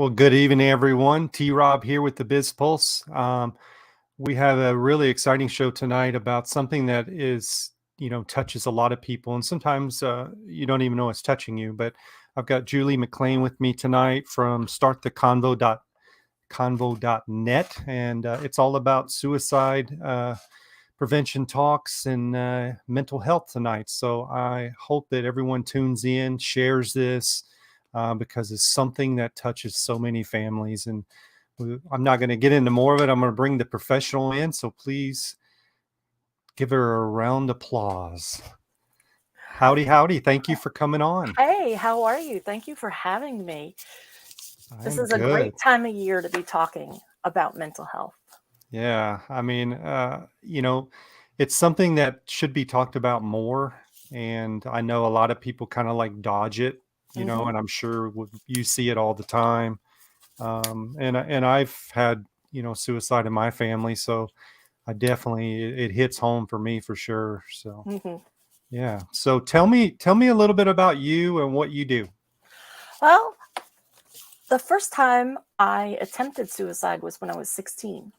Well, good evening, everyone. T-Rob here with the Biz Pulse. We have a really exciting show tonight about something that touches a lot of people, and sometimes you don't even know it's touching you. But I've got Julie McLean with me tonight from starttheconvo.net, and it's all about suicide prevention talks and mental health tonight. So I hope that everyone tunes in, shares this, because it's something that touches so many families. And I'm not going to get into more of it. I'm going to bring the professional in. So please give her a round of applause. Howdy, howdy. Thank you for coming on. Hey, how are you? Thank you for having me. This is a Good. great time of year to be talking about mental health. Yeah. I mean, it's something that should be talked about more. And I know a lot of people kind of like dodge it, and I'm sure you see it all the time. And I've had, suicide in my family. So I definitely, it hits home for me for sure. So, yeah. So tell me a little bit about you and what you do. Well, the first time I attempted suicide was when I was 16.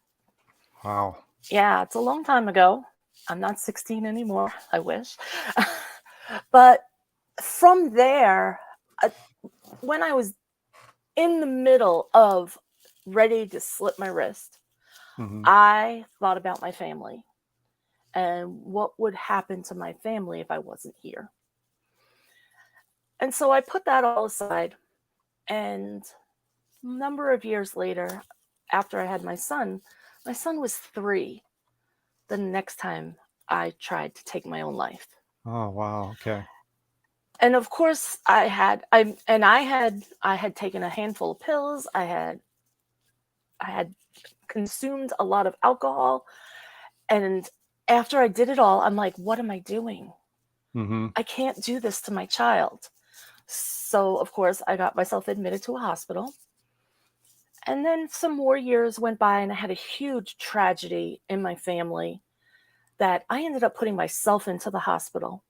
Wow. Yeah, it's a long time ago. I'm not 16 anymore. I wish. But from there, when I was in the middle of ready to slit my wrist, I thought about my family and what would happen to my family if I wasn't here. And so I put that all aside. And a number of years later, after I had my son was 3 the next time I tried to take my own life. Oh, wow. Okay. And of course I had taken a handful of pills. I had consumed a lot of alcohol. And after I did it all, I'm like, what am I doing? I can't do this to my child. So, of course, I got myself admitted to a hospital. And then some more years went by, and I had a huge tragedy in my family that I ended up putting myself into the hospital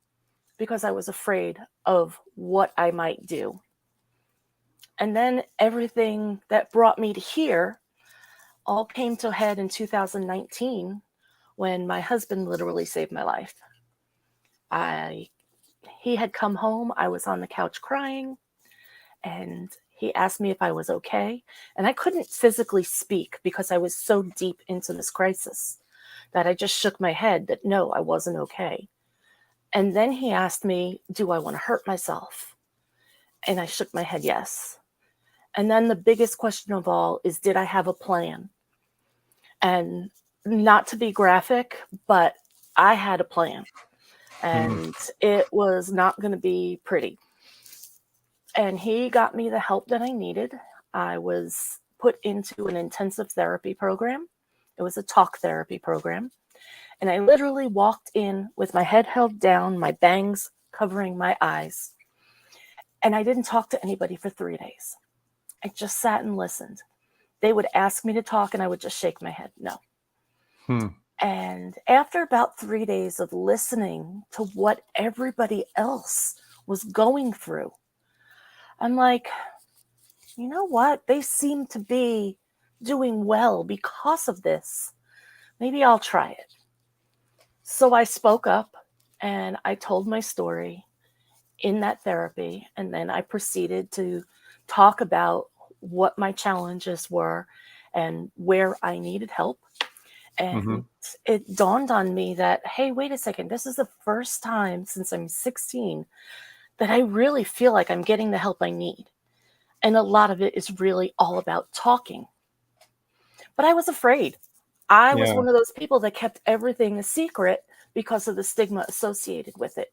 because I was afraid of what I might do. And then everything that brought me to here all came to a head in 2019 when my husband literally saved my life. He had come home. I was on the couch crying, and he asked me if I was okay. And I couldn't physically speak because I was so deep into this crisis that I just shook my head that no, I wasn't okay. And then he asked me, do I want to hurt myself? And I shook my head yes. And then the biggest question of all is, did I have a plan? And not to be graphic, but I had a plan. And it was not going to be pretty. And he got me the help that I needed. I was put into an intensive therapy program. It was a talk therapy program. And I literally walked in with my head held down, my bangs covering my eyes. And I didn't talk to anybody for 3 days. I just sat and listened. They would ask me to talk, and I would just shake my head, no. And after about 3 days of listening to what everybody else was going through, I'm like, you know what? They seem to be doing well because of this. Maybe I'll try it. So I spoke up and I told my story in that therapy. And then I proceeded to talk about what my challenges were and where I needed help. And it dawned on me that, hey, wait a second, this is the first time since I'm 16 that I really feel like I'm getting the help I need. And a lot of it is really all about talking. But I was afraid. I was one of those people that kept everything a secret because of the stigma associated with it.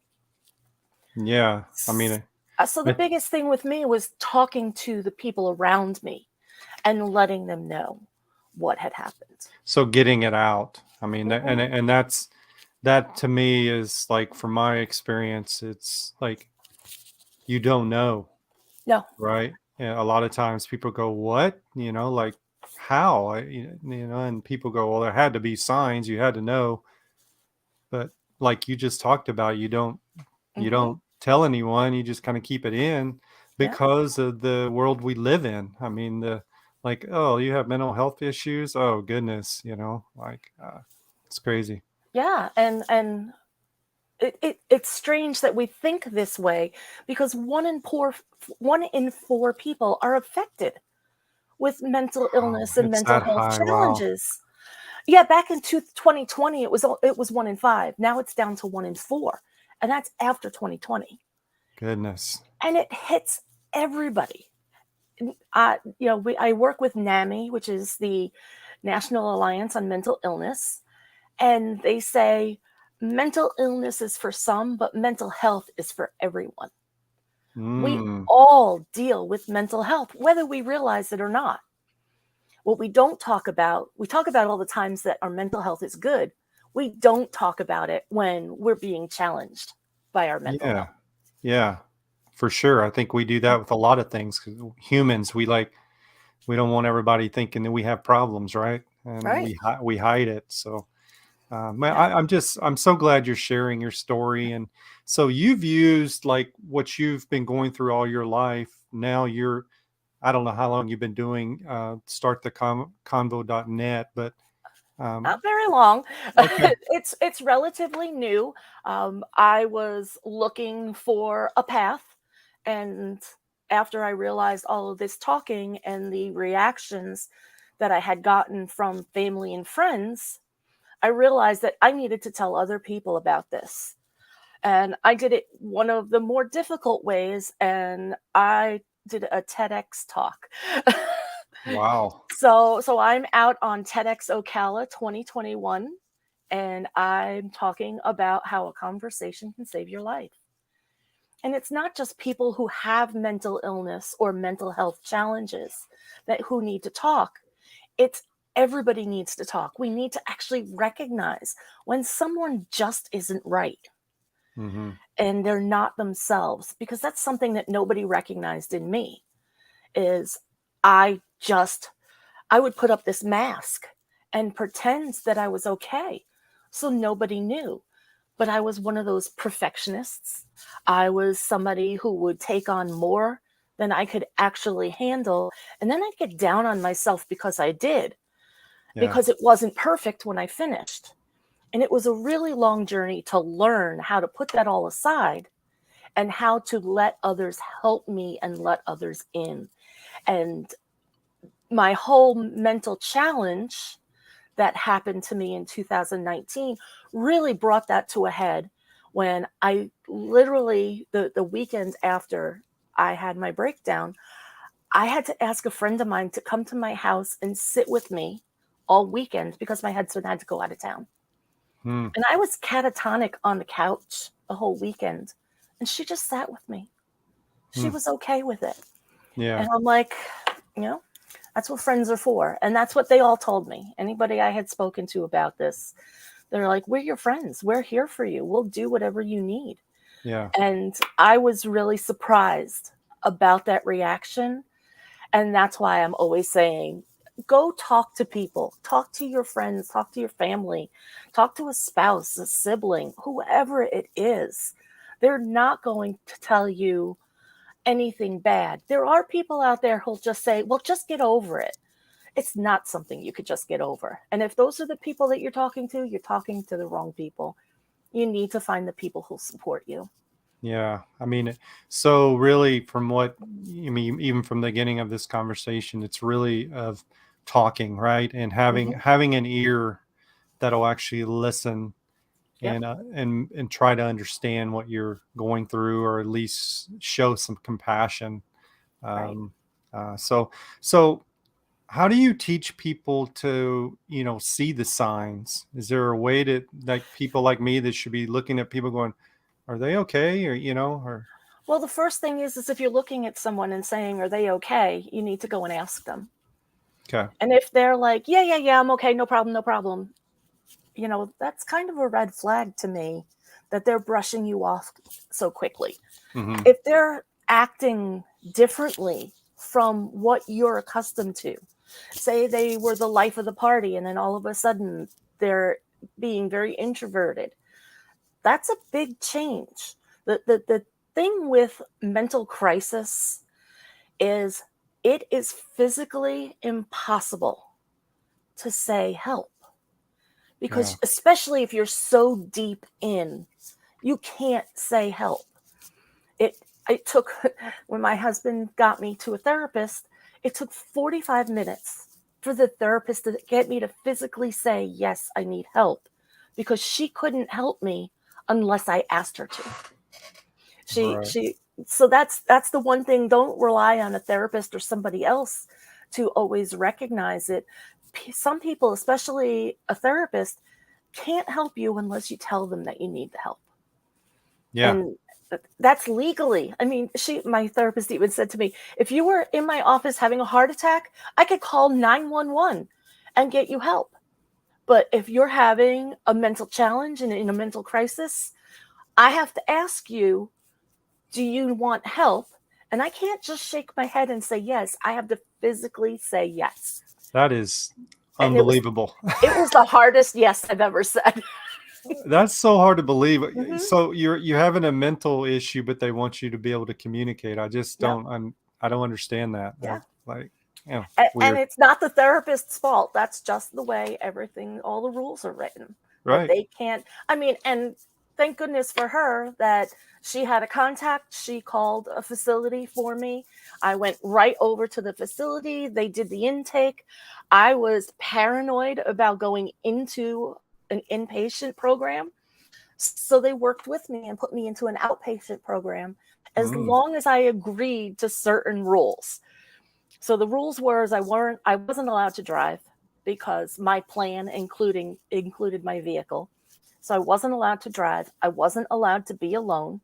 Yeah. I mean, so the biggest thing with me was talking to the people around me and letting them know what had happened. So getting it out. I mean, and that to me is like, from my experience, it's like, you don't know. No. Right. Yeah. A lot of times people go, what, like how, and people go, well, there had to be signs, you had to know. But like you just talked about, you don't tell anyone, you just kind of keep it in. Yeah. because of the world we live in. I mean, like, oh, you have mental health issues. Oh goodness, like it's crazy. Yeah. And it's strange that we think this way because one in four people are affected with mental Wow, illness and it's mental that health high. Wow, challenges. Yeah, back in 2020, it was one in five. Now it's down to one in four, and that's after 2020, goodness. and it hits everybody. I work with NAMI, which is the National Alliance on Mental Illness, and they say mental illness is for some, but mental health is for everyone. We Mm, all deal with mental health, whether we realize it or not. What we don't talk about, we talk about all the times that our mental health is good. We don't talk about it when we're being challenged by our mental yeah, health. yeah, for sure. I think we do that with a lot of things. 'Cause humans, we don't want everybody thinking that we have problems, right? And Right. we hide it. So Yeah. I'm so glad you're sharing your story. And so you've used like what you've been going through all your life. Now I don't know how long you've been doing start the convo.net, but um, Not very long. okay. It's relatively new. I was looking for a path, and after I realized all of this talking and the reactions that I had gotten from family and friends, I realized that I needed to tell other people about this. And I did it one of the more difficult ways, and I did a TEDx talk. Wow. So I'm out on TEDx Ocala 2021, and I'm talking about how a conversation can save your life. And it's not just people who have mental illness or mental health challenges that who need to talk. It's everybody needs to talk. We need to actually recognize when someone just isn't right Hmm. and they're not themselves, because that's something that nobody recognized in me. Is I just I would put up this mask and pretend that I was okay so nobody knew. But I was one of those perfectionists. I was somebody who would take on more than I could actually handle. And then I'd get down on myself because I did, Yeah. because it wasn't perfect when I finished. And it was a really long journey to learn how to put that all aside and how to let others help me and let others in. And my whole mental challenge that happened to me in 2019 really brought that to a head when I literally, the weekend after I had my breakdown, I had to ask a friend of mine to come to my house and sit with me all weekend because my husband had to go out of town. Hmm. And I was catatonic on the couch the whole weekend. And she just sat with me. She Hmm. was okay with it. Yeah. And I'm like, you know, that's what friends are for. And that's what they all told me. Anybody I had spoken to about this, they're like, we're your friends. We're here for you. We'll do whatever you need. Yeah. And I was really surprised about that reaction. And that's why I'm always saying, go talk to people, talk to your friends, talk to your family, talk to a spouse, a sibling, whoever it is. They're not going to tell you anything bad. There are people out there who'll just say, well, just get over it. It's not something you could just get over. And if those are the people that you're talking to the wrong people. You need to find the people who'll support you. Yeah. I mean, so really from what you mean, even from the beginning of this conversation, it's really of talking, right? And Hmm. having an ear that'll actually listen Yep. and try to understand what you're going through, or at least show some compassion. Right. Um, so how do you teach people to, see the signs? Is there a way to, like, people like me that should be looking at people going, are they okay? Or, or, Well, the first thing is if you're looking at someone and saying, are they okay? You need to go and ask them. okay. And if they're like, yeah, yeah, yeah, I'm okay, no problem, no problem, that's kind of a red flag to me that they're brushing you off so quickly. Hmm. If they're acting differently from what you're accustomed to, say they were the life of the party and then all of a sudden they're being very introverted, that's a big change. The thing with mental crisis is it is physically impossible to say help, Yeah. because especially if you're so deep in, you can't say help. It took when my husband got me to a therapist, it took 45 minutes for the therapist to get me to physically say, yes, I need help, because she couldn't help me unless I asked her to. Right. She So that's the one thing. Don't rely on a therapist or somebody else to always recognize it. Some people, especially a therapist, can't help you unless you tell them that you need the help. Yeah. And that's legally. I mean, my therapist even said to me, if you were in my office having a heart attack, I could call 911 and get you help. But if you're having a mental challenge and in a mental crisis, I have to ask you, do you want help? And I can't just shake my head and say yes. I have to physically say yes. That is And unbelievable. it was the hardest yes I've ever said. That's so hard to believe. Hmm. So you're having a mental issue, but they want you to be able to communicate. I just Yep. don't. I don't understand that. Yeah. Like, yeah, And weird. it's not the therapist's fault. That's just the way everything, all the rules are written. That Right. they can't, I mean, and thank goodness for her that she had a contact. She called a facility for me. I went right over to the facility. They did the intake. I was paranoid about going into an inpatient program. So they worked with me and put me into an outpatient program as Mm, long as I agreed to certain rules. So the rules were is I wasn't allowed to drive because my plan included my vehicle. So I wasn't allowed to drive. I wasn't allowed to be alone.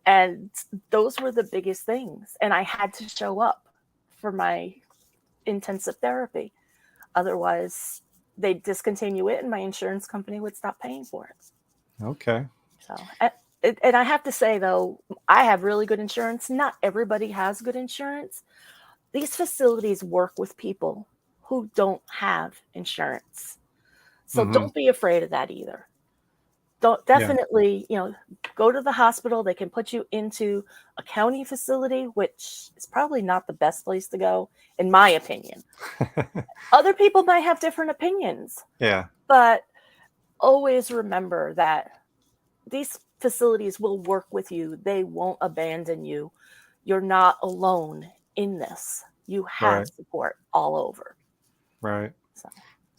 And those were the biggest things. And I had to show up for my intensive therapy. Otherwise, they'd discontinue it and my insurance company would stop paying for it. okay. So, and I have to say, though, I have really good insurance. Not everybody has good insurance. These facilities work with people who don't have insurance. So Hmm. don't be afraid of that either. Don't Yeah. definitely, go to the hospital. They can put you into a county facility, which is probably not the best place to go, in my opinion. Other people might have different opinions, Yeah. but always remember that these facilities will work with you. They won't abandon you. You're not alone in this. You have Right. support all over. Right. So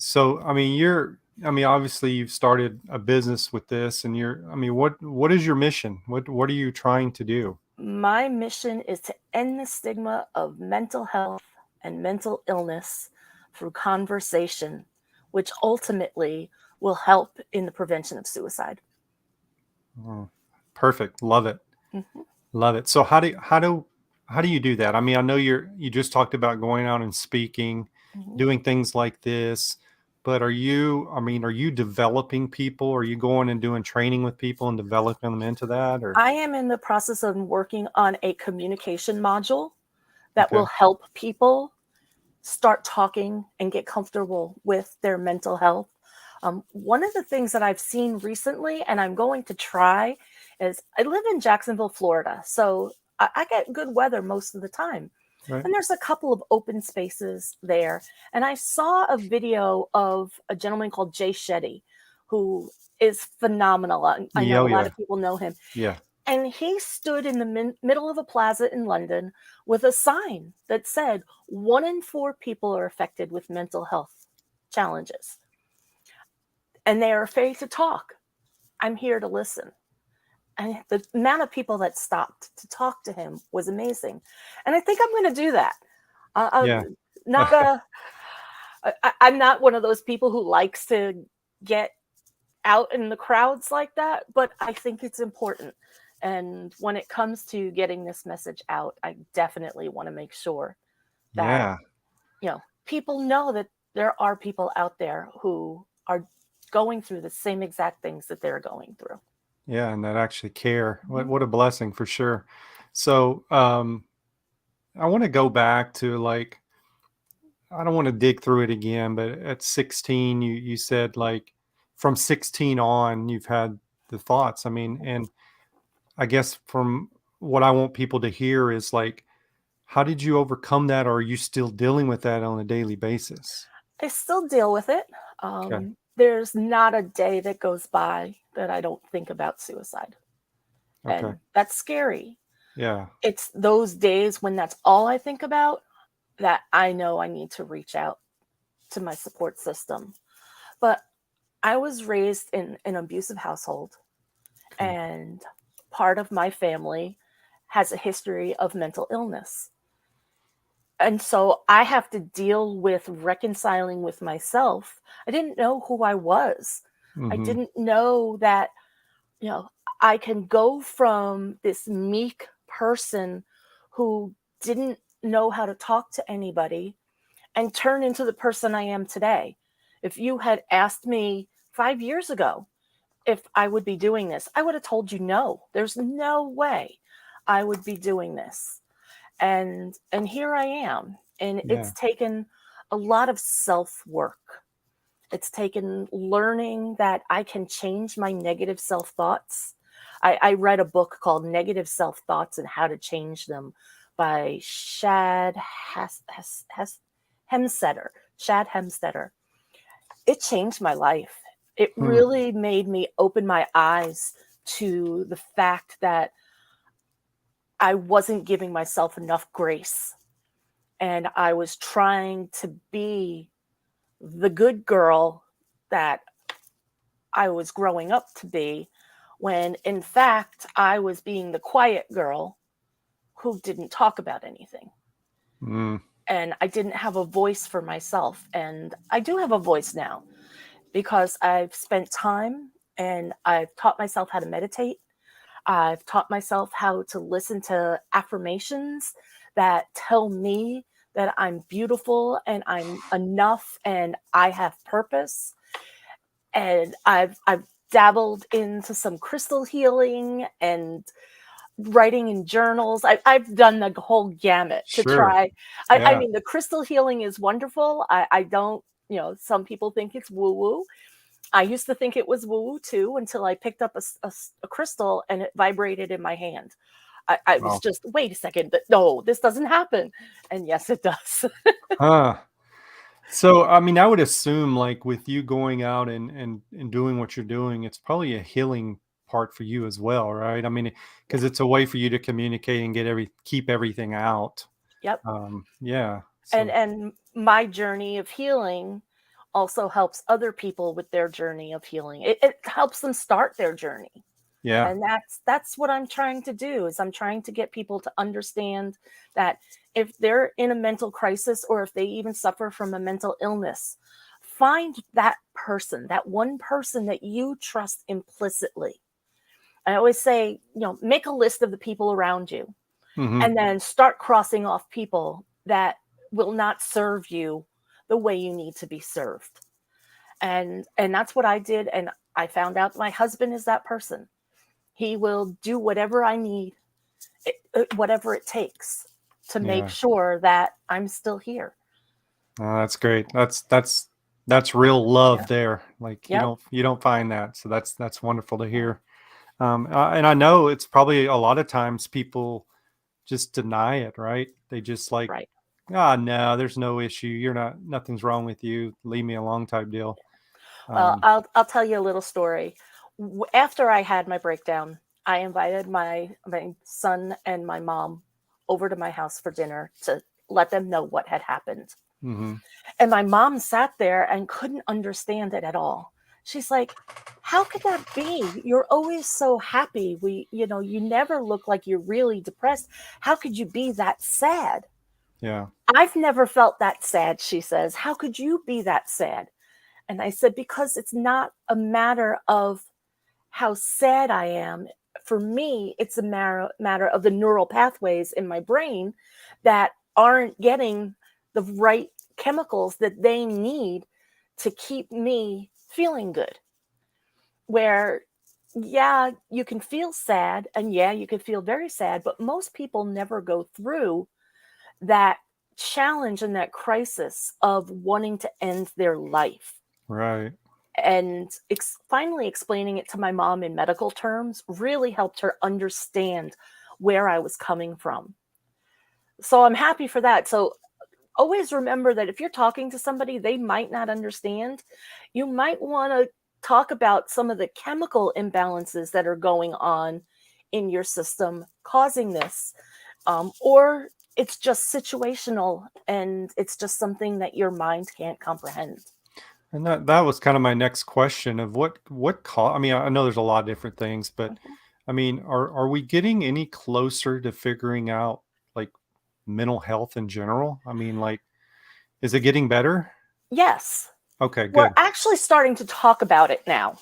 So, I mean, obviously you've started a business with this and I mean, what is your mission? What are you trying to do? my mission is to end the stigma of mental health and mental illness through conversation, which ultimately will help in the prevention of suicide. Oh, perfect. Love it. Mhm, Love it. So how do you do that? I mean, I know you just talked about going out and speaking, mhm. doing things like this, but are you developing people? Are you going and doing training with people and developing them into that or I am in the process of working on a communication module that will okay. help people start talking and get comfortable with their mental health. One of the things that I've seen recently, and I'm going to try, is I live in Jacksonville, Florida. So I get good weather most of the time. Right. And there's a couple of open spaces there. And I saw a video of a gentleman called Jay Shetty, who is phenomenal. I know Yeah, a oh, lot yeah. of people know him. Yeah. And he stood in the middle of a plaza in London with a sign that said, 1 in 4 people are affected with mental health challenges, and they are afraid to talk. I'm here to listen. And the amount of people that stopped to talk to him was amazing. And I think I'm going to do that. Yeah. I'm not a, I'm not one of those people who likes to get out in the crowds like that, but I think it's important. And when it comes to getting this message out, I definitely want to make sure that, Yeah. people know that there are people out there who are going through the same exact things that they're going through. Yeah, and that actually care. Mhm. What a blessing for sure. So, I want to go back to like I don't want to dig through it again, but at 16 you said like from 16 on you've had the thoughts. I mean, and I guess from what I want people to hear is like How did you overcome that, or are you still dealing with that on a daily basis? I still deal with it. Okay. There's not a day that goes by that I don't think about suicide. Okay. And that's scary. Yeah. It's those days when that's all I think about that I know I need to reach out to my support system. But I was raised in an abusive household, Okay. and part of my family has a history of mental illness. And so I have to deal with reconciling with myself. I didn't know who I was. I Mm-hmm. didn't know that, you know, I can go from this meek person who didn't know how to talk to anybody and turn into the person I am today. If you had asked me 5 years ago if I would be doing this, I would have told you no. There's no way I would be doing this. And here I am. And Yeah. it's taken a lot of self-work. It's taken learning that I can change my negative self-thoughts. I read a book called Negative Self-Thoughts and How to Change Them by Hemstetter. Shad Hemstetter. It changed my life. It Hmm. really made me open my eyes to the fact that I wasn't giving myself enough grace. And I was trying to be the good girl that I was growing up to be, when in fact I was being the quiet girl who didn't talk about anything. Mm. And I didn't have a voice for myself. And I do have a voice now because I've spent time and I've taught myself how to meditate. I've taught myself how to listen to affirmations that tell me that I'm beautiful and I'm enough and I have purpose. And I've dabbled into some crystal healing and writing in journals. I've done the whole gamut to Sure. try. I Yeah. mean, the crystal healing is wonderful. I don't, some people think it's woo woo. I used to think it was woo woo too until I picked up a crystal and it vibrated in my hand. I was Wow. just, wait a second, no, this doesn't happen. And yes, it does. Huh. So, I mean, I would assume, like, with you going out and doing what you're doing, it's probably a healing part for you as well, right? I mean, Yeah. because it's a way for you to communicate and keep everything out. Yep. Yeah. And So, and my journey of healing also helps other people with their journey of healing. It helps them start their journey. yeah. And that's what I'm trying to do, is I'm trying to get people to understand that if they're in a mental crisis or if they even suffer from a mental illness, find that person, that one person that you trust implicitly. I always say, make a list of the people around you Hmm. and then start crossing off people that will not serve you the way you need to be served. And that's what I did, and I found out my husband is that person. He will do whatever I need, whatever it takes to make Yeah. sure that I'm still here. That's great. That's real Yeah. love there. Like, Yep. you don't find that. So that's wonderful to hear. And I know it's probably a lot of times people just deny it, right? They just like, Right. ah, no, there's no issue. Nothing's wrong with you. Leave me alone type deal. Well, Um, I'll tell you a little story. After I had my breakdown, I invited my son and my mom over to my house for dinner to let them know what had happened. mhm. And my mom sat there and couldn't understand it at all. She's like, "How could that be? You're always so happy. You never look like you're really depressed. How could you be that sad?" Yeah. "I've never felt that sad," she says. "How could you be that sad?" And I said, "Because it's not a matter of how sad I am. For me, it's a matter of the neural pathways in my brain that aren't getting the right chemicals that they need to keep me feeling good." Where, yeah, you can feel sad and yeah, you can feel very sad, but most people never go through that challenge and that crisis of wanting to end their life. Right. And finally explaining it to my mom in medical terms really helped her understand where I was coming from. So I'm happy for that. So always remember that if you're talking to somebody, they might not understand. You might want to talk about some of the chemical imbalances that are going on in your system causing this. Or it's just situational and it's just something that your mind can't comprehend. And that was kind of my next question of I mean, I know there's a lot of different things, but Mhm. I mean, are we getting any closer to figuring out like mental health in general? I mean, like, is it getting better? Yes, Okay, we're good. actually starting to talk about it now.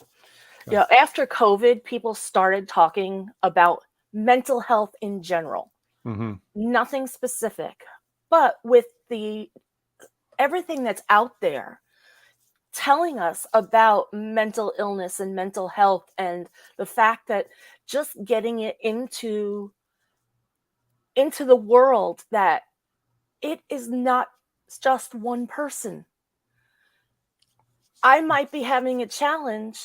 Okay. After COVID, people started talking about mental health in general, Mm-hmm. nothing specific. But with the everything that's out there telling us about mental illness and mental health and the fact that just getting it into the world that it is not just one person. I might be having a challenge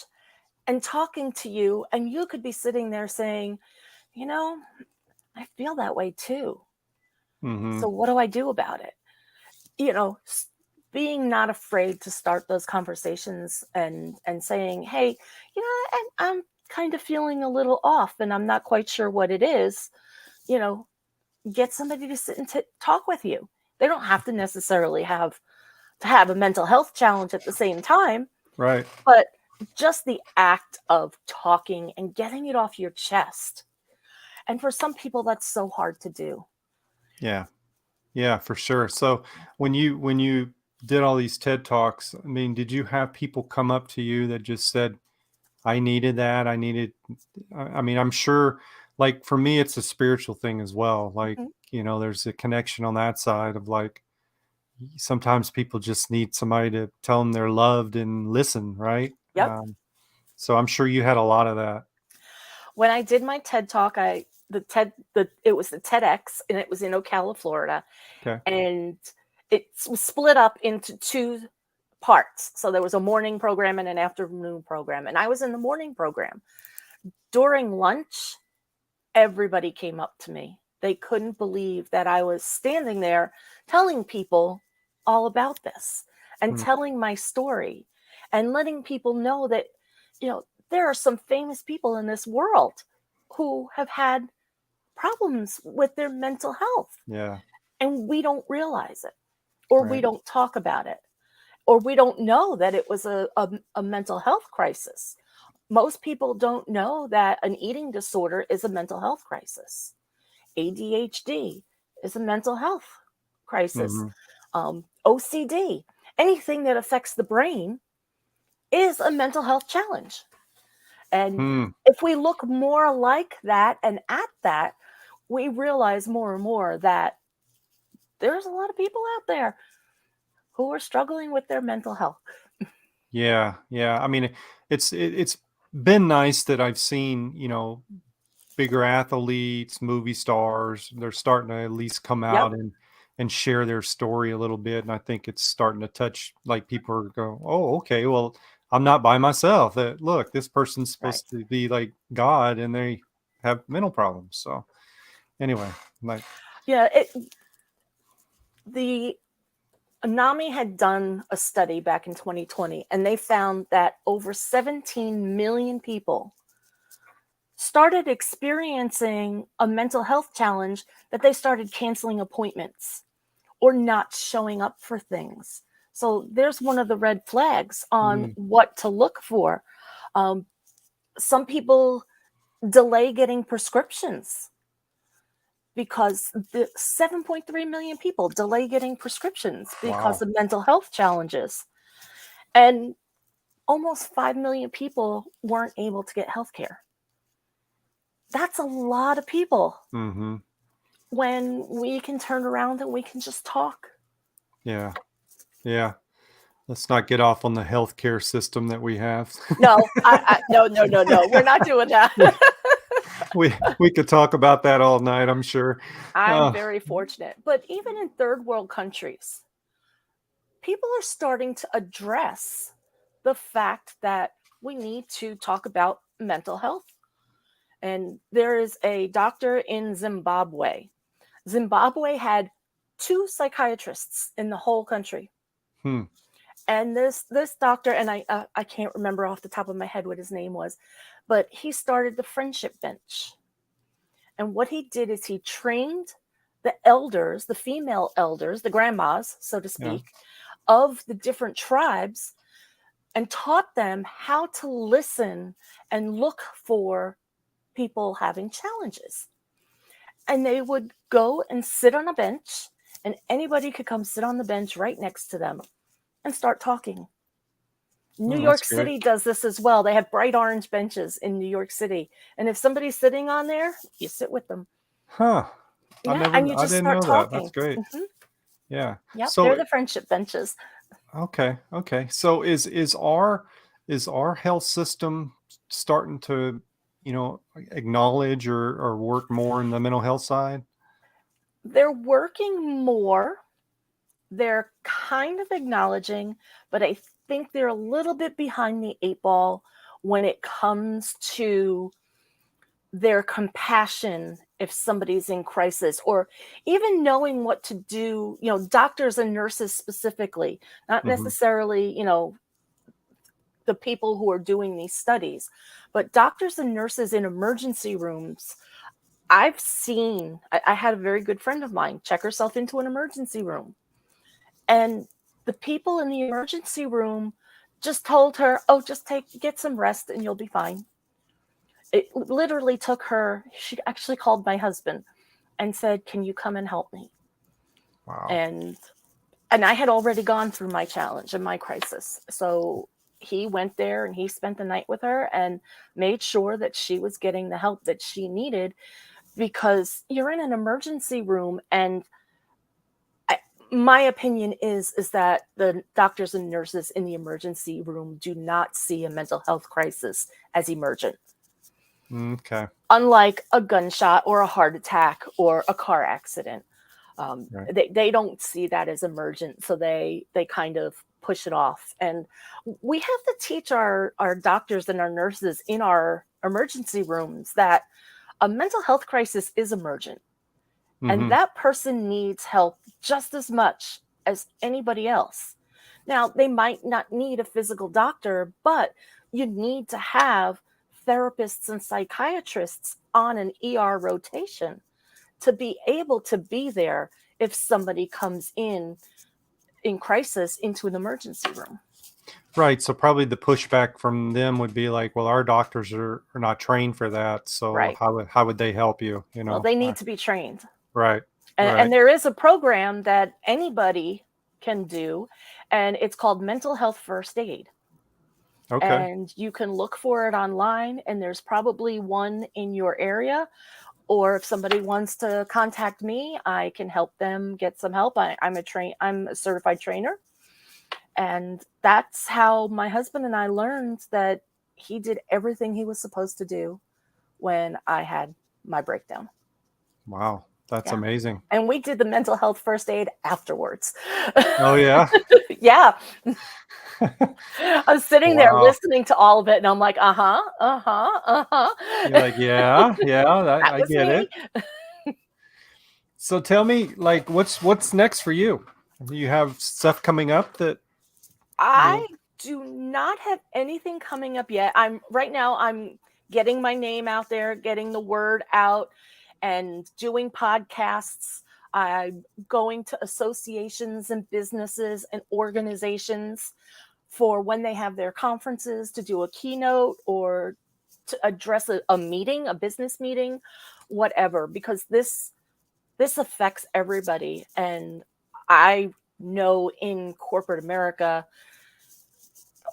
and talking to you, and you could be sitting there saying, you know, I feel that way too. Mm-hmm. So what do I do about it? You know, being not afraid to start those conversations and saying, hey, I'm kind of feeling a little off and I'm not quite sure what it is. You know, get somebody to sit and talk with you. They don't have to necessarily have a mental health challenge at the same time, Right. but just the act of talking and getting it off your chest. And for some people, that's so hard to do. Yeah. Yeah, for sure. So when you did all these TED Talks, I mean, did you have people come up to you that just said, I needed that. I needed, I mean, I'm sure, like for me, it's a spiritual thing as well. Like, Mhm. there's a connection on that side of like, sometimes people just need somebody to tell them they're loved and listen, right? Yep. So I'm sure you had a lot of that. When I did my TED talk, it was the TEDx and it was in Ocala, Florida, Okay. and it was split up into two parts. So there was a morning program and an afternoon program, and I was in the morning program. During lunch, everybody came up to me. They couldn't believe that I was standing there telling people all about this and Mm, telling my story and letting people know that, there are some famous people in this world who have had problems with their mental health yeah. and we don't realize it or we Right. don't talk about it or we don't know that it was a mental health crisis. Most people don't know that an eating disorder is a mental health crisis. ADHD is a mental health crisis. Hmm. OCD, anything that affects the brain, is a mental health challenge. And Hmm. if we look more like that and at that, we realize more and more that there's a lot of people out there who are struggling with their mental health. Yeah. Yeah. I mean, it's been nice that I've seen, bigger athletes, movie stars, they're starting to at least come Yep, out and share their story a little bit. And I think it's starting to touch like people are going, oh, okay, well, I'm not by myself. Look, this person's right. supposed to be like God and they have mental problems. So anyway, like, Yeah, the NAMI had done a study back in 2020, and they found that over 17 million people started experiencing a mental health challenge that they started canceling appointments or not showing up for things. So there's one of the red flags on mm, what to look for. Um, some people delay getting prescriptions because the 7.3 million people delay getting prescriptions because wow. of mental health challenges. And almost 5 million people weren't able to get health care. That's a lot of people Hmm. when we can turn around and we can just talk. Yeah. Yeah. Let's not get off on the healthcare system that we have. No, no, no, no, no. We're not doing that. we could talk about that all night, I'm sure. I'm Uh, very fortunate. But even in third world countries, people are starting to address the fact that we need to talk about mental health. And there is a doctor in Zimbabwe Zimbabwe had 2 psychiatrists in the whole country. Hmm. And this doctor, and I can't remember off the top of my head what his name was, but he started the friendship bench. And what he did is he trained the elders, the female elders, the grandmas, so to Yeah. speak, of the different tribes, and taught them how to listen and look for people having challenges. And they would go and sit on a bench, and anybody could come sit on the bench right next to them and start talking. New Oh, that's York great. City does this as well. They have bright orange benches in New York City. And if somebody's sitting on there, you sit with them. Huh. Yeah, and you I just didn't start know that. That's talking. great. Hmm. Yeah. Yep, they're So, the friendship benches. okay. Okay. So is our health system starting to, acknowledge or work more in the mental health side? They're working more. They're kind of acknowledging, but I think they're a little bit behind the 8 ball when it comes to their compassion if somebody's in crisis, or even knowing what to do, doctors and nurses specifically, not Hmm. necessarily, the people who are doing these studies, but doctors and nurses in emergency rooms. I've seen, I had a very good friend of mine check herself into an emergency room, and the people in the emergency room just told her, oh, just get some rest and you'll be fine. It literally took her, she actually called my husband and said, can you come and help me? Wow. And I had already gone through my challenge and my crisis. So he went there and he spent the night with her and made sure that she was getting the help that she needed, because you're in an emergency room, and my opinion is that the doctors and nurses in the emergency room do not see a mental health crisis as emergent. Okay. Unlike a gunshot or a heart attack or a car accident, Right. they don't see that as emergent, so they kind of push it off. And we have to teach our doctors and our nurses in our emergency rooms that a mental health crisis is emergent, and Hmm. that person needs help just as much as anybody else. Now, they might not need a physical doctor, but you need to have therapists and psychiatrists on an ER rotation to be able to be there if somebody comes in crisis into an emergency room. Right. So probably the pushback from them would be like, well, our doctors are not trained for that. So Right. how would they help you? Well, they need to be trained. Right. And, Right. and there is a program that anybody can do, and it's called Mental Health First Aid. Okay. And you can look for it online, and there's probably one in your area. Or if somebody wants to contact me, I can help them get some help. I'm a certified trainer. And that's how my husband and I learned that he did everything he was supposed to do when I had my breakdown. Wow. That's Yeah. amazing. And we did the mental health first aid afterwards. Oh yeah. Yeah. I was sitting there Wow. listening to all of it, and I'm like, uh-huh, uh-huh, uh-huh. You're like, yeah, yeah, That I was get me. it. So tell me, like, what's next for you? You have stuff coming up that I you do not have anything coming up yet. I'm getting my name out there, getting the word out, and doing podcasts. I'm going to associations and businesses and organizations for when they have their conferences to do a keynote or to address a meeting, a business meeting, whatever, because this affects everybody. And I know in corporate America,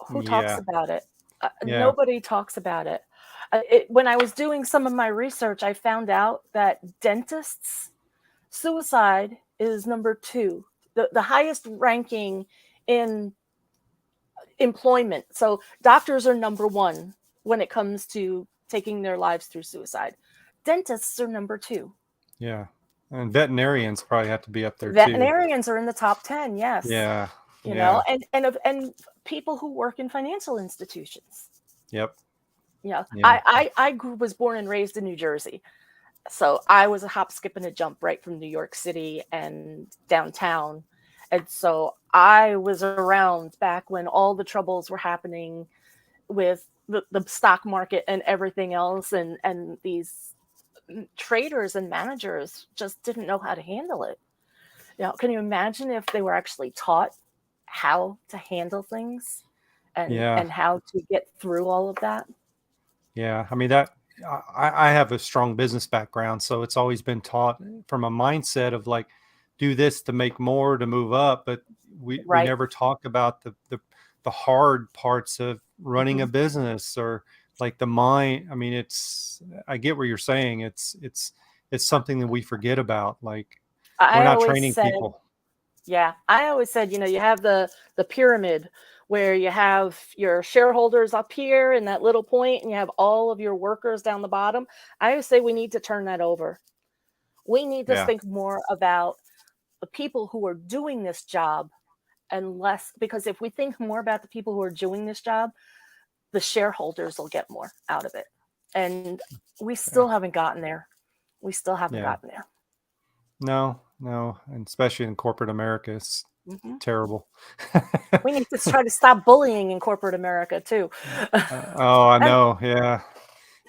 who talks yeah, about it? yeah. Nobody talks about it. When I was doing some of my research, I found out that dentists, suicide is number 2, the highest ranking in employment. So doctors are number 1 when it comes to taking their lives through suicide. Dentists are number 2. Yeah. And veterinarians probably have to be up there too. Veterinarians are in the top 10, yes. Yeah. You Yeah. know, and people who work in financial institutions. Yep. Yeah, Yeah. I was born and raised in New Jersey, So I was a hop, skip, and a jump right from New York City and downtown. And so I was around back when all the troubles were happening with the stock market and everything else. And these traders and managers just didn't know how to handle it. Can you imagine if they were actually taught how to handle things Yeah. and how to get through all of that? Yeah. I mean, that I have a strong business background. So it's always been taught from a mindset of like, do this to make more, to move up. But we Right. never talk about the hard parts of running a Hmm. business, or like the mind. I mean, I get what you're saying. It's something that we forget about. Like, we're I not always training said, people. yeah, I always said, you have the pyramid where you have your shareholders up here in that little point and you have all of your workers down the bottom. I always say we need to turn that over. We need to Yeah. think more about the people who are doing this job and less, because if we think more about the people who are doing this job, the shareholders will get more out of it. And we Yeah. still haven't gotten there. We still haven't Yeah. gotten there. No, no. And especially in corporate America, it's Hmm. terrible. We need to try to stop bullying in corporate America too. Oh, I And know. Yeah.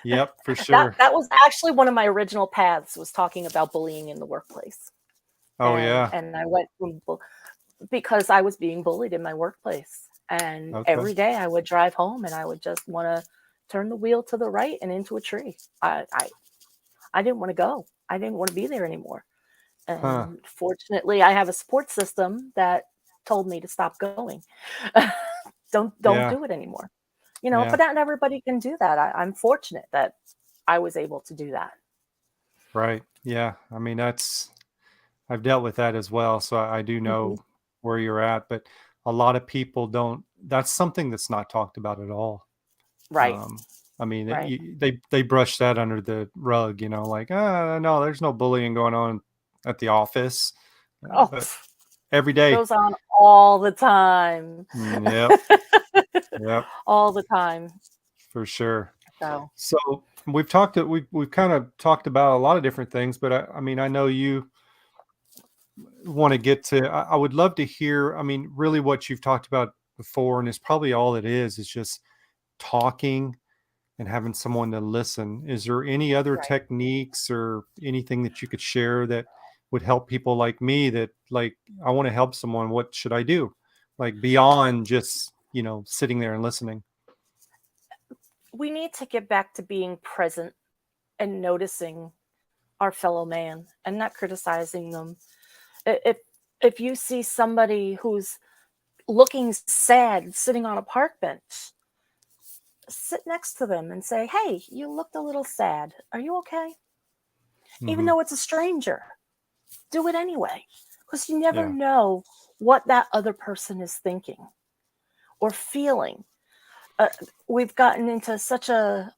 Yep, for that sure. that was actually one of my original paths, was talking about bullying in the workplace. Oh, And yeah. and I went from because I was being bullied in my workplace. And Okay. every day I would drive home and I would just want to turn the wheel to the right and into a tree. I didn't want to go. I didn't want to be there anymore. Huh. And fortunately, I have a support system that told me to stop going. Don't Yeah. do it anymore. But Yeah. not everybody can do that. I'm fortunate that I was able to do that. Right. Yeah. I mean, I've dealt with that as well. So I do Hmm. know where you're at, but a lot of people don't. That's something that's not talked about at all. Right. Um, I mean, Right. they brush that under the rug, like, no, there's no bullying going on at the office. Oh, But every day. goes on all the time. Yep. Yep. All the time. For sure. So, So we've kind of talked about a lot of different things, but I mean, I know you want to get to. I would love to hear. I mean, really, what you've talked about before, and it's probably all it is just talking and having someone to listen. Is there any other right. techniques or anything that you could share that would help people like me, that like, I want to help someone? What should I do? Like, beyond just, sitting there and listening. We need to get back to being present and noticing our fellow man and not criticizing them. If if you see somebody who's looking sad sitting on a park bench, sit next to them and say, "Hey, you looked a little sad. Are you okay?" Even Hmm. though it's a stranger, do it anyway, because you never Yeah. know what that other person is thinking or feeling. Uh, we've gotten into such a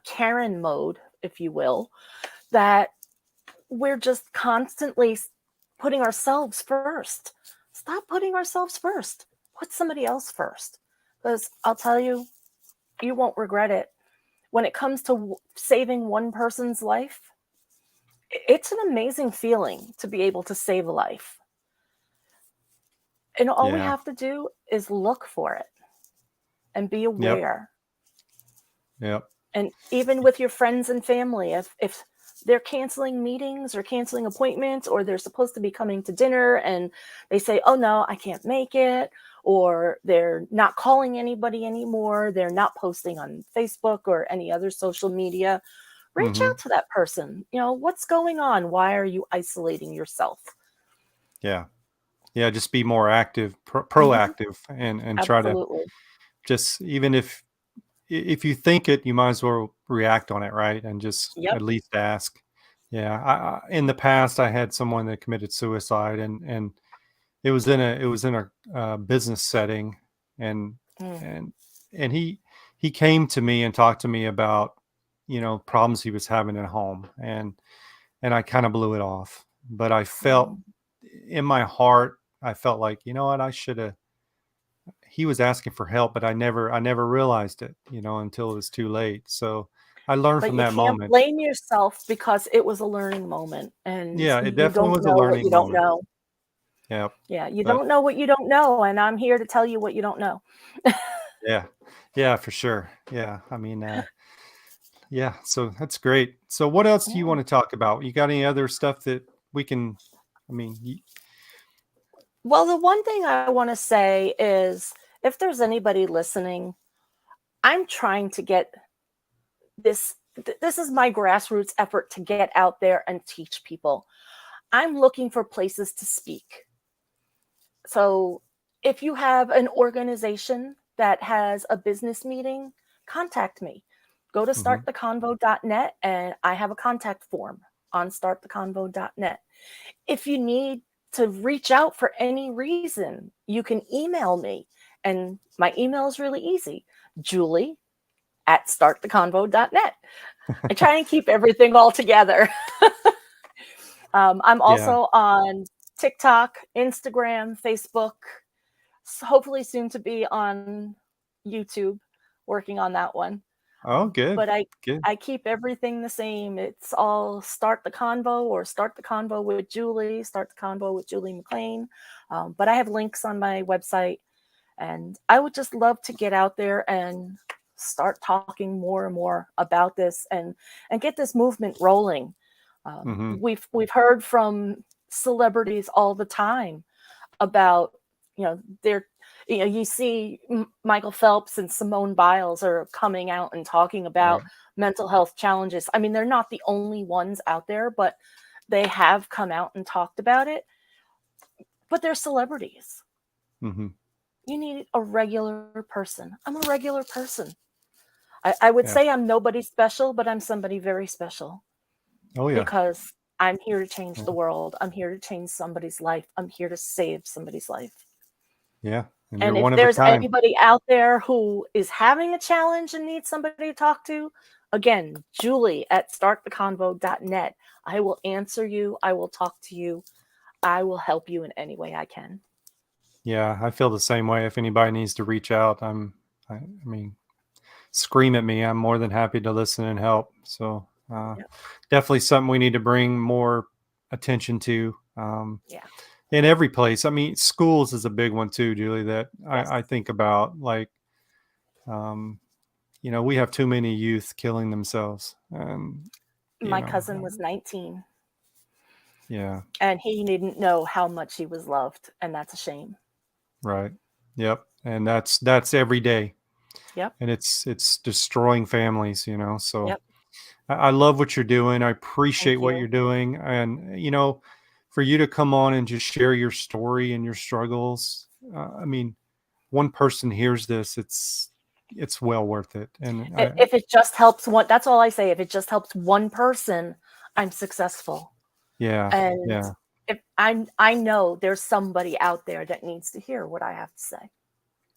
Karen mode, if you will, that we're just constantly putting ourselves first. Stop putting ourselves first. Put somebody else first. Because I'll tell you, you won't regret it. When it comes to saving one person's life, it's an amazing feeling to be able to save a life. And all we Yeah. have to do is look for it and be Yep. aware. Yep. And even with your friends and family, if they're canceling meetings or canceling appointments, or they're supposed to be coming to dinner and they say, "Oh no, I can't make it," or they're not calling anybody anymore, they're not posting on Facebook or any other social media, reach Hmm. out to that person. What's going on? Why are you isolating yourself? Yeah. Yeah. Just be more active, Hmm. proactive, and try to Absolutely. just, even if you think it, you might as well react on it, right? And just Yep. at least ask. Yeah. In the past, I had someone that committed suicide, and it was in a business setting, and Mm. and and he came to me and talked to me about, problems he was having at home, and I kind of blew it off. But I felt Mm. in my heart, I felt like, you know what, I should have. He was asking for help, but I never realized it, until it was too late. So I learned But from you that can't moment. blame yourself because it was a learning moment and Yeah, it you definitely don't was a know what learning you don't moment. know. Yeah, Yeah, you but don't know what you don't know, and I'm here to tell you what you don't know. yeah, yeah, for sure. Yeah, I mean, yeah, so that's great. So what else do you Yeah. want to talk about? You got any other stuff that we can, I mean, Well, the one thing I want to say is if there's anybody listening, I'm trying to get this is my grassroots effort to get out there and teach people. I'm looking for places to speak. So if you have an organization that has a business meeting, contact me. Go to mhm, starttheconvo.net and I have a contact form on starttheconvo.net. If you need to reach out for any reason, you can email me. And my email is really easy, Julie at starttheconvo.net. I try and keep everything all together. I'm yeah. also on TikTok, Instagram, Facebook, hopefully soon to be on YouTube, working on that one. Oh, good, But I good. I keep everything the same. It's all Start the Convo or Start the Convo with Julie, Start the Convo with Julie McLean. But I have links on my website, and I would just love to get out there and start talking more and more about this and get this movement rolling. Mhm, We've heard from celebrities all the time about their you see Michael Phelps and Simone Biles are coming out and talking about right. mental health challenges. I mean, they're not the only ones out there, but they have come out and talked about it. But they're celebrities. Mhm, You need a regular person. I'm a regular person. I would yeah. say I'm nobody special, but I'm somebody very special Oh, yeah. because I'm here to change Yeah, the world. I'm here to change somebody's life. I'm here to save somebody's life. yeah, and you're And if one of a there's kind. anybody out there who is having a challenge and needs somebody to talk to, again, Julie at starttheconvo.net. I will answer you. I will talk to you. I will help you in any way I can. Yeah, I feel the same way. If anybody needs to reach out, I mean, scream at me. I'm more than happy to listen and help. So, Yep. definitely something we need to bring more attention to. Yeah. In every place. I mean, schools is a big one too, Julie, that Yes. I think about. Like, um, we have too many youth killing themselves. And, you My know, cousin was 19 yeah, and he didn't know how much he was loved. And that's a shame. right. Yep. And that's every day. Yep. And it's destroying families, so Yep. I love what you're doing. I appreciate Thank what you're you. doing. And, for you to come on and just share your story and your struggles, I mean, one person hears this, it's well worth it. And If it just helps one, that's all I say. If it just helps one person, I'm successful. yeah, And yeah, if I know there's somebody out there that needs to hear what I have to say.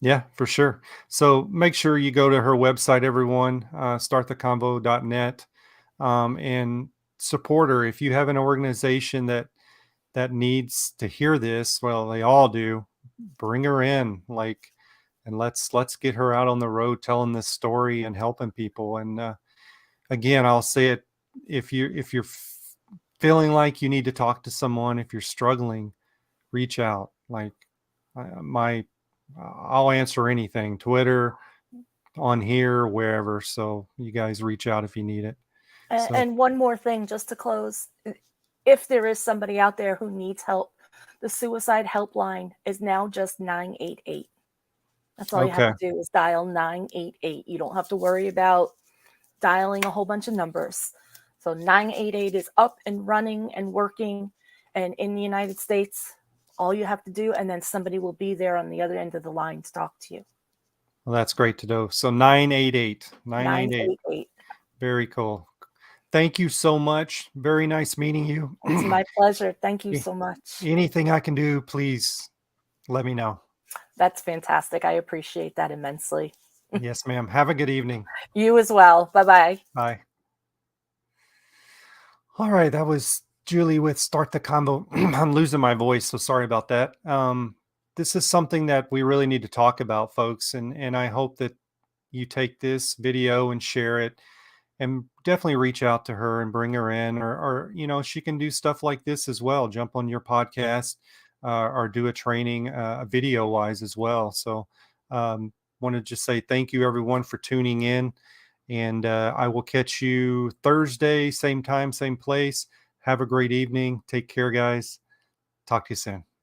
yeah, for sure. So make sure you go to her website, everyone, starttheconvo.net, and support her. If you have an organization that needs to hear this, well, they all do, bring her in, like, and let's get her out on the road telling this story and helping people. And again, I'll say it, if you're feeling like you need to talk to someone, if you're struggling, reach out. Like, my I'll answer anything, Twitter, on here, wherever. So you guys reach out if you need it. So And one more thing, just to close, if there is somebody out there who needs help, the suicide helpline is now just 988. That's all you have okay. to do is dial 988. You don't have to worry about dialing a whole bunch of numbers. So 988 is up and running and working. And in the United States, all you have to do, and then somebody will be there on the other end of the line to talk to you. Well, that's great to know. So 988, 988. 988. Very cool. Thank you so much. Very nice meeting you. It's my pleasure. Thank you so much. Anything I can do, please let me know. That's fantastic. I appreciate that immensely. Yes, ma'am. Have a good evening. You as well. Bye bye. Bye. All right. That was Julie with Start the Convo. I'm losing my voice, so sorry about that. This is something that we really need to talk about, folks. And I hope that you take this video and share it and definitely reach out to her and bring her in, or she can do stuff like this as well. Jump on your podcast, or do a training, video wise as well. So, want to just say thank you everyone for tuning in, and I will catch you Thursday, same time, same place. Have a great evening. Take care, guys. Talk to you soon.